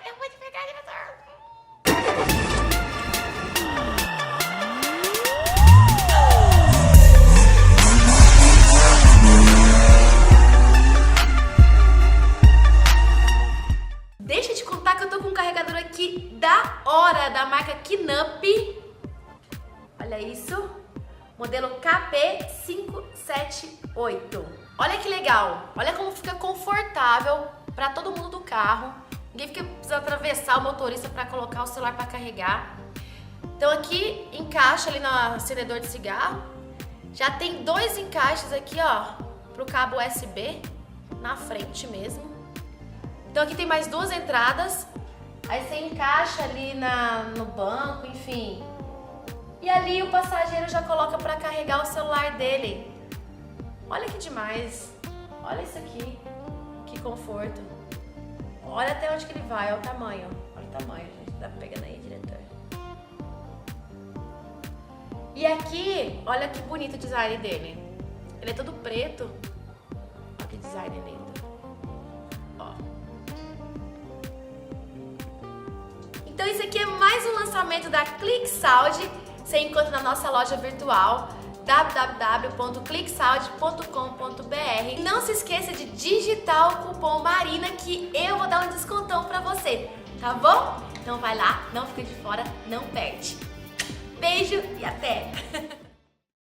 Eu vou te pegar, diretor. Deixa eu te contar que eu tô com um carregador aqui da hora, da marca Kinup. Olha isso. Modelo KP578. Olha que legal. Olha como fica confortável para todo mundo do carro. Ninguém fica precisando atravessar o motorista para colocar o celular para carregar. Então aqui encaixa ali no acendedor de cigarro. Já tem dois encaixes aqui, ó, pro cabo USB na frente mesmo. Então aqui tem mais duas entradas. Aí você encaixa ali no banco, enfim. E ali o passageiro já coloca para carregar o celular dele. Olha que demais. Olha isso aqui. Que conforto. Olha até onde que ele vai. Olha o tamanho. Olha o tamanho, gente. Tá pegando aí, diretor? E aqui, olha que bonito o design dele. Ele é todo preto. Olha que design lindo. Ó. Então isso aqui é mais um lançamento da ClickSound. Você encontra na nossa loja virtual www.clicksound.com.br. Não se esqueça de digitar o cupom Marina que eu vou dar um descontão pra você, tá bom? Então vai lá, não fica de fora, não perde. Beijo e até!